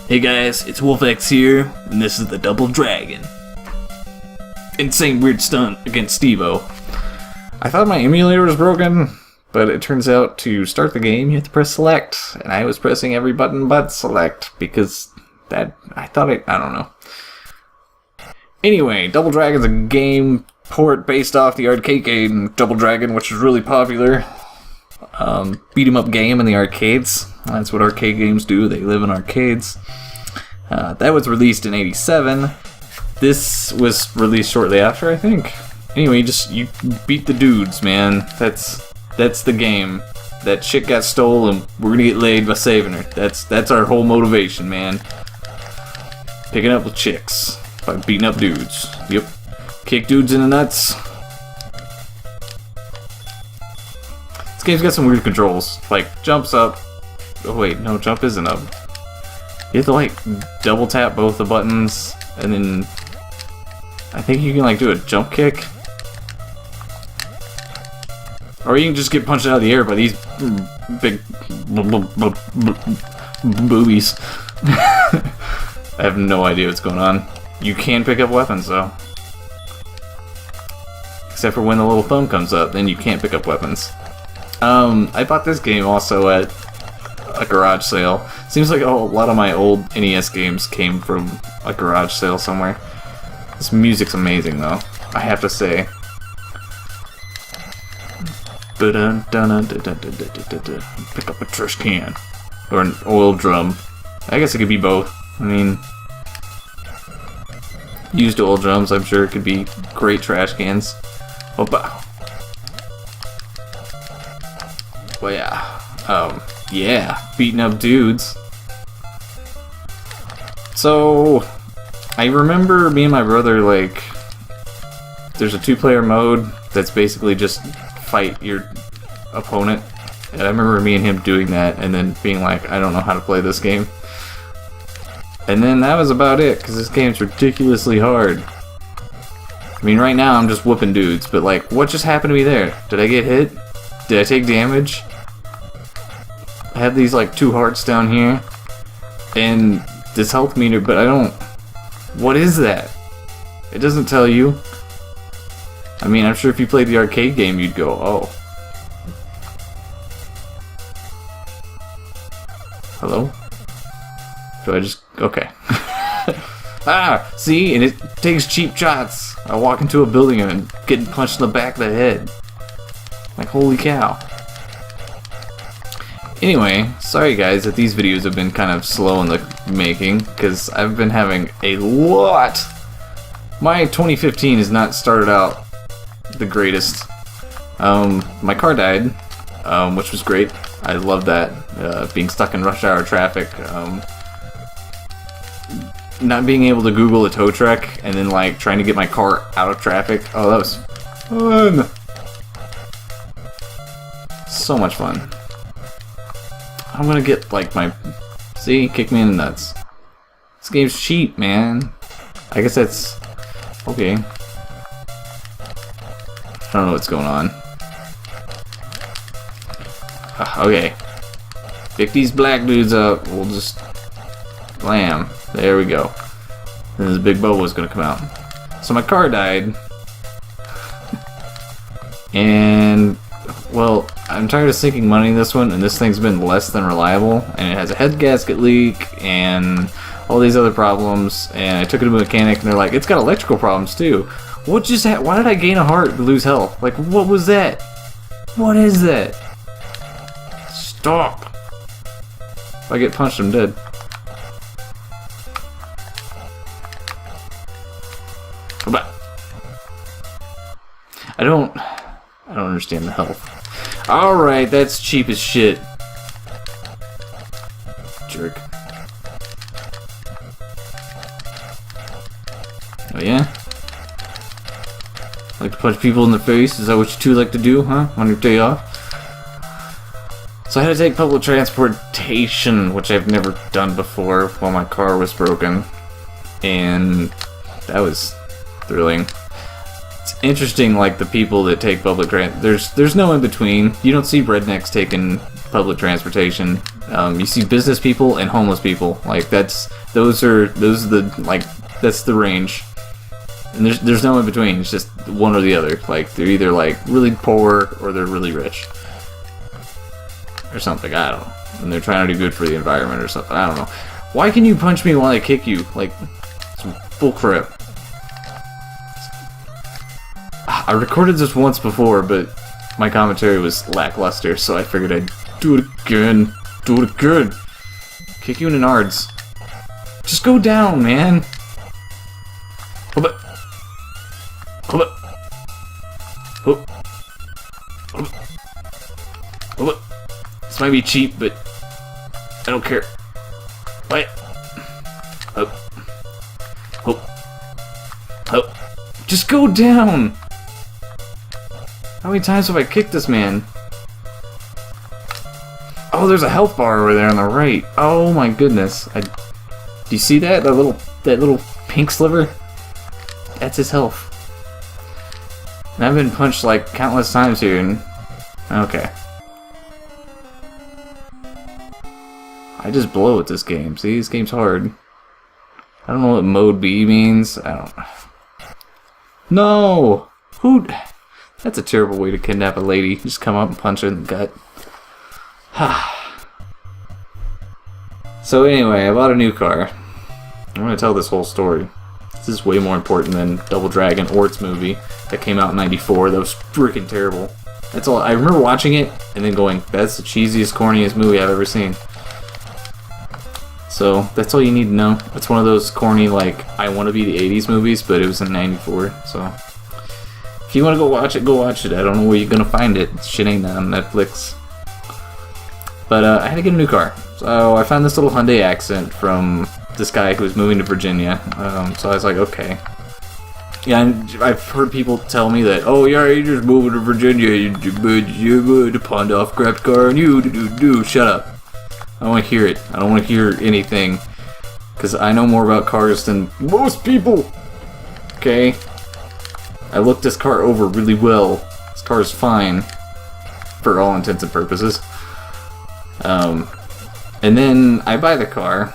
Hey guys, it's WolfX here, and this is the Double Dragon. Insane weird stunt against Steve-O. I thought my emulator was broken, but it turns out to start the game you have to press select, and I was pressing every button but select, because I don't know. Anyway, Double Dragon's a game port based off the arcade game Double Dragon, which is really popular. Beat 'em up game in the arcades. That's what arcade games do, they live in arcades. That was released in '87. This was released shortly after, I think. Anyway, you beat the dudes, man. That's the game. That chick got stole and we're gonna get laid by saving her. That's our whole motivation, man. Picking up with chicks by beating up dudes. Yep. Kick dudes in the nuts. This game's got some weird controls. Like, jumps up. Oh wait, no, jump isn't up. You have to like double tap both the buttons, and then I think you can like do a jump kick. Or you can just get punched out of the air by these big boobies. I have no idea what's going on. You can pick up weapons though. Except for when the little thumb comes up, then you can't pick up weapons. I bought this game also at a garage sale. Seems like a lot of my old NES games came from a garage sale somewhere. This music's amazing though, I have to say. Pick up a trash can. Or an oil drum. I guess it could be both. I mean, used oil drums, I'm sure it could be great trash cans. Opa. Well, yeah, beating up dudes. So, I remember me and my brother, like, there's a 2-player mode that's basically just fight your opponent. And I remember me and him doing that and then being like, I don't know how to play this game. And then that was about it, because this game's ridiculously hard. I mean, right now I'm just whooping dudes, but like, what just happened to me there? Did I get hit? Did I take damage? I have these like 2 hearts down here, and this health meter, but I don't... What is that? It doesn't tell you. I mean, I'm sure if you played the arcade game, you'd go, oh. Hello? Do I just... Okay. Ah! See? And it takes cheap shots. I walk into a building and I'm getting punched in the back of the head. Like, holy cow. Anyway, sorry guys that these videos have been kind of slow in the making, because I've been having a lot. My 2015 has not started out the greatest. My car died, which was great. I love that. Being stuck in rush hour traffic. Not being able to Google a tow truck and then like trying to get my car out of traffic. Oh, that was fun. So much fun. I'm gonna get like my... See? Kick me in the nuts. This game's cheap, man. I guess that's... Okay. I don't know what's going on. Okay. Pick these black dudes up. We'll just... Blam. There we go. Then this big bubble is gonna come out. So my car died. And... Well, I'm tired of sinking money in this one, and this thing's been less than reliable, and it has a head gasket leak, and all these other problems, and I took it to a mechanic, and they're like, it's got electrical problems too. What just happened? Why did I gain a heart to lose health? Like, what was that? What is that? Stop! If I get punched, I'm dead. I don't understand the health. Alright, that's cheap as shit. Jerk. Oh yeah? Like to punch people in the face? Is that what you two like to do, huh? On your day off? So I had to take public transportation, which I've never done before while my car was broken. And that was thrilling. It's interesting, like, the people that take public there's no in between. You don't see rednecks taking public transportation. You see business people and homeless people. Like those are that's the range. And there's no in between. It's just one or the other. Like they're either like really poor or they're really rich. Or something, I don't know. And they're trying to do good for the environment or something, I don't know. Why can you punch me while I kick you? Like, some bullcrap. I recorded this once before, but my commentary was lackluster, so I figured I'd do it again. Do it again. Kick you in the nards. Just go down, man. Hold it. Hold it. Hold it. Hold it. Hold it. This might be cheap, but I don't care. Wait. Oh. Oh. Oh. Just go down! How many times have I kicked this man? Oh, there's a health bar over there on the right. Oh my goodness. Do you see that? That little pink sliver? That's his health. And I've been punched like countless times here and... Okay. I just blow at this game. See, this game's hard. I don't know what mode B means. I don't... No! Who... That's a terrible way to kidnap a lady. Just come up and punch her in the gut. So anyway, I bought a new car. I'm gonna tell this whole story. This is way more important than Double Dragon or its movie that came out in '94. That was freaking terrible. That's all. I remember watching it and then going, "That's the cheesiest, corniest movie I've ever seen." So that's all you need to know. It's one of those corny, like, I want to be the '80s movies, but it was in '94. So if you want to go watch it, go watch it. I don't know where you're gonna find it. Shit ain't on Netflix. But I had to get a new car. So I found this little Hyundai Accent from this guy who was moving to Virginia. So I was like, okay. Yeah, and I've heard people tell me that, oh yeah, you're just moving to Virginia, you're to pawn off crapped car, and you shut up. I don't want to hear it. I don't want to hear anything. Because I know more about cars than most people. Okay? I looked this car over really well. This car is fine. For all intents and purposes. And then I buy the car.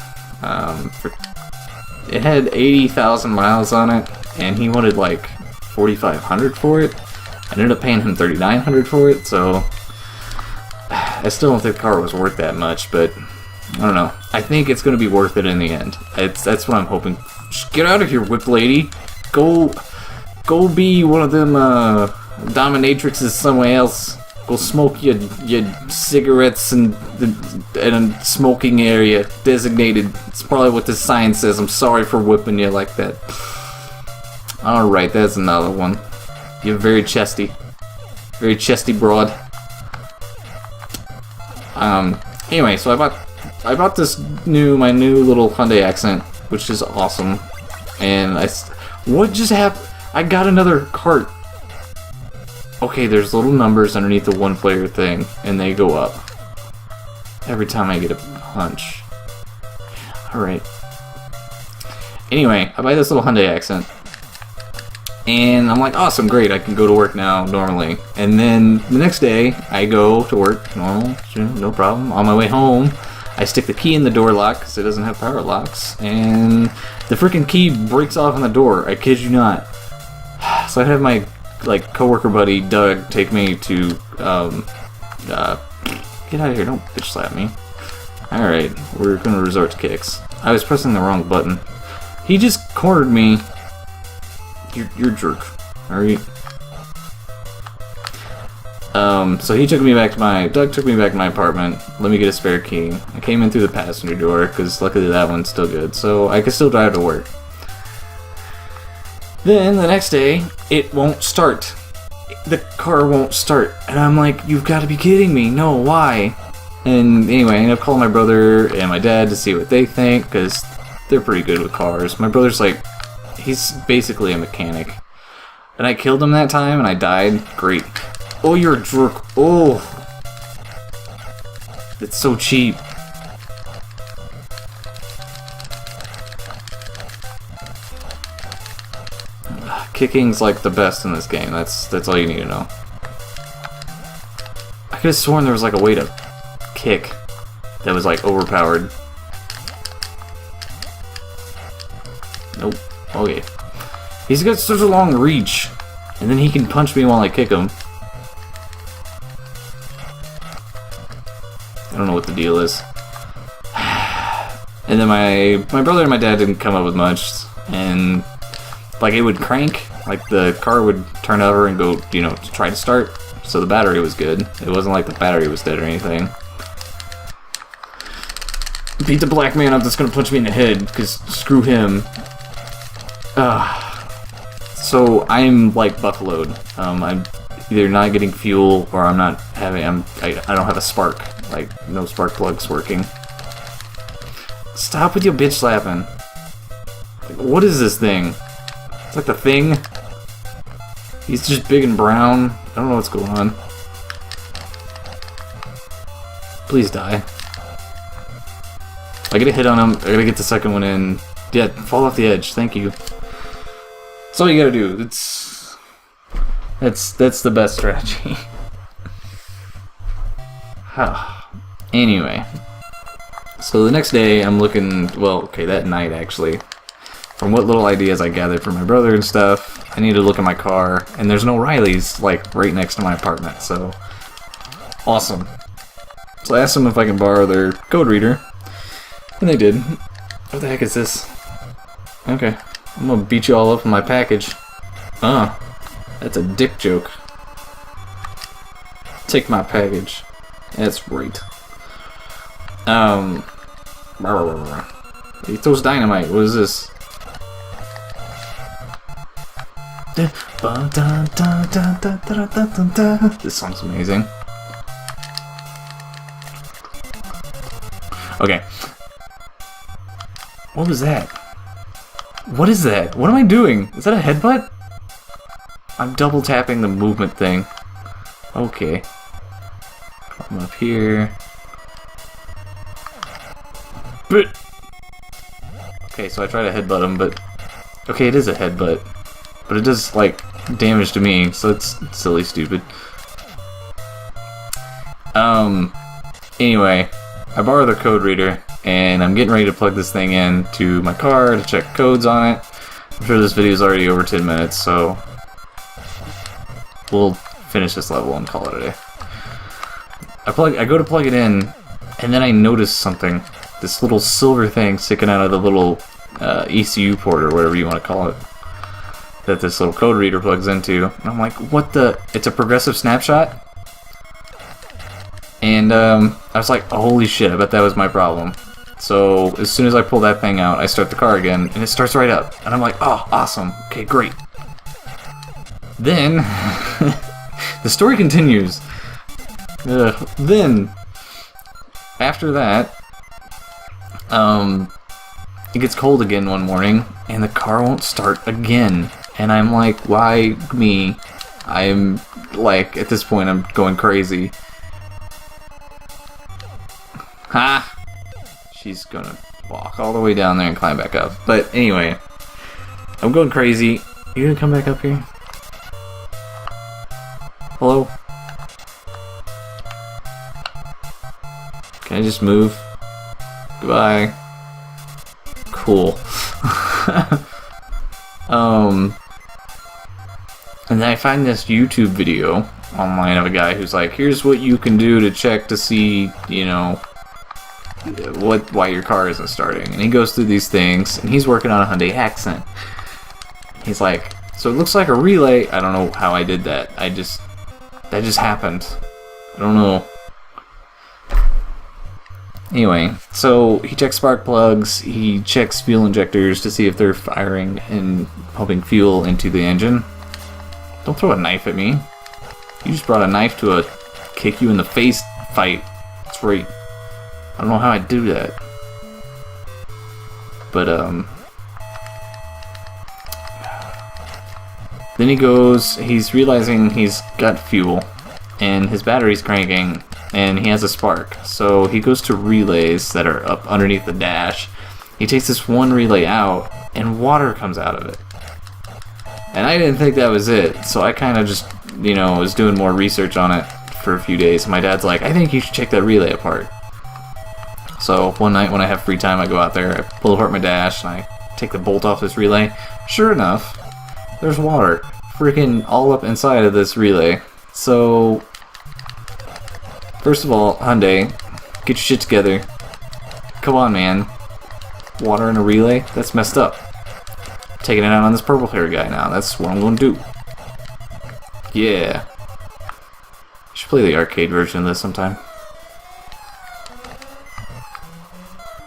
It had 80,000 miles on it. And he wanted like $4,500 for it. I ended up paying him $3,900 for it. So I still don't think the car was worth that much, but I don't know. I think it's going to be worth it in the end. That's what I'm hoping. Just get out of here, whip lady. Go be one of them dominatrixes somewhere else. Go smoke your cigarettes in a smoking area designated. It's probably what the sign says. I'm sorry for whipping you like that. Alright, that's another one. You're very chesty. Very chesty broad. Anyway, so I bought my new little Hyundai Accent, which is awesome. And what just happened? I got another cart. Okay, there's little numbers underneath the one player thing, and they go up every time I get a punch. Alright. Anyway, I buy this little Hyundai Accent. And I'm like, awesome, great, I can go to work now normally. And then the next day, I go to work normal, no problem. On my way home, I stick the key in the door lock because it doesn't have power locks, and the freaking key breaks off on the door. I kid you not. So I have my coworker buddy Doug take me to get out of here! Don't bitch slap me. All right, we're gonna resort to kicks. I was pressing the wrong button. He just cornered me. You're a jerk. Alright. So Doug took me back to my apartment, let me get a spare key. I came in through the passenger door, because luckily that one's still good, so I can still drive to work. Then, the next day, it won't start. The car won't start. And I'm like, you've got to be kidding me. No, why? And anyway, I ended up calling my brother and my dad to see what they think, because they're pretty good with cars. My brother's like, he's basically a mechanic. And I killed him that time and I died. Great. Oh, you're a jerk. Oh. It's so cheap. Kicking's like the best in this game. That's all you need to know. I could have sworn there was like a way to kick. that was like overpowered. Nope. Okay. He's got such a long reach, and then he can punch me while I kick him. I don't know what the deal is. And then my brother and my dad didn't come up with much, and like it would crank, like the car would turn over and go, you know, to try to start, so the battery was good. It wasn't like the battery was dead or anything. Beat the black man up that's gonna punch me in the head, because screw him. So I'm like buffaloed. I'm either not getting fuel or I'm not having. I don't have a spark. Like no spark plugs working. Stop with your bitch slapping. Like, what is this thing? It's like the Thing. He's just big and brown. I don't know what's going on. Please die. I get a hit on him. I gotta get the second one in. Yeah, fall off the edge. Thank you. That's all you gotta do. That's the best strategy. Anyway, so the next day I'm looking. Well, okay, that night actually. From what little ideas I gathered from my brother and stuff, I need to look at my car, and there's no Riley's like right next to my apartment. So awesome. So I asked them if I can borrow their code reader, and they did. What the heck is this? Okay. I'm gonna beat you all up with my package. That's a dick joke. Take my package. That's right. He throws dynamite. What is this? This song's amazing. Okay. What was that? What is that? What am I doing? Is that a headbutt? I'm double tapping the movement thing. Okay. Come up here. But okay, so I try to headbutt him, but okay, it is a headbutt, but it does like damage to me, so it's silly, stupid. Anyway, I borrow the code reader, and I'm getting ready to plug this thing in to my car to check codes on it. I'm sure this video is already over 10 minutes, so we'll finish this level and call it a day. I go to plug it in, and then I notice something. This little silver thing sticking out of the little ECU port, or whatever you want to call it, that this little code reader plugs into. And I'm like, what the? It's a progressive snapshot? And I was like, oh, holy shit, I bet that was my problem. So as soon as I pull that thing out, I start the car again, and it starts right up. And I'm like, oh, awesome. Okay, great. Then, the story continues. Then, after that, it gets cold again one morning, and the car won't start again. And I'm like, why me? I'm like, at this point, I'm going crazy. Ha! She's gonna walk all the way down there and climb back up. But anyway, I'm going crazy. You gonna come back up here? Hello? Can I just move? Goodbye. Cool. And then I find this YouTube video online of a guy who's like, here's what you can do to check to see, you know, why your car isn't starting. And he goes through these things, and he's working on a Hyundai Accent. He's like, so it looks like a relay. I don't know how I did that. That just happened. I don't know. Anyway, so he checks spark plugs, he checks fuel injectors to see if they're firing and pumping fuel into the engine. Don't throw a knife at me. You just brought a knife to a kick you in the face fight. That's right. I don't know how I do that. But, then he goes, he's realizing he's got fuel, and his battery's cranking, and he has a spark. So he goes to relays that are up underneath the dash. He takes this one relay out, and water comes out of it. And I didn't think that was it, so I kind of just, you know, was doing more research on it for a few days. My dad's like, I think you should check that relay apart. So one night when I have free time, I go out there, I pull apart my dash, and I take the bolt off this relay. Sure enough, there's water freaking all up inside of this relay. So, first of all, Hyundai, get your shit together. Come on, man. Water in a relay? That's messed up. Taking it out on this purple hair guy now. That's what I'm going to do. Yeah. I should play the arcade version of this sometime.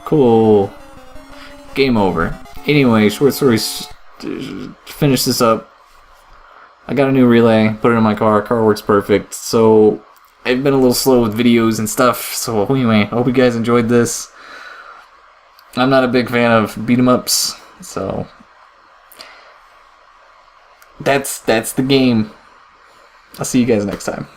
Cool. Game over. Anyway, short story, finish this up. I got a new relay, put it in my car. Car works perfect. So, I've been a little slow with videos and stuff. So, anyway, I hope you guys enjoyed this. I'm not a big fan of beat-em-ups, so that's the game. I'll see you guys next time.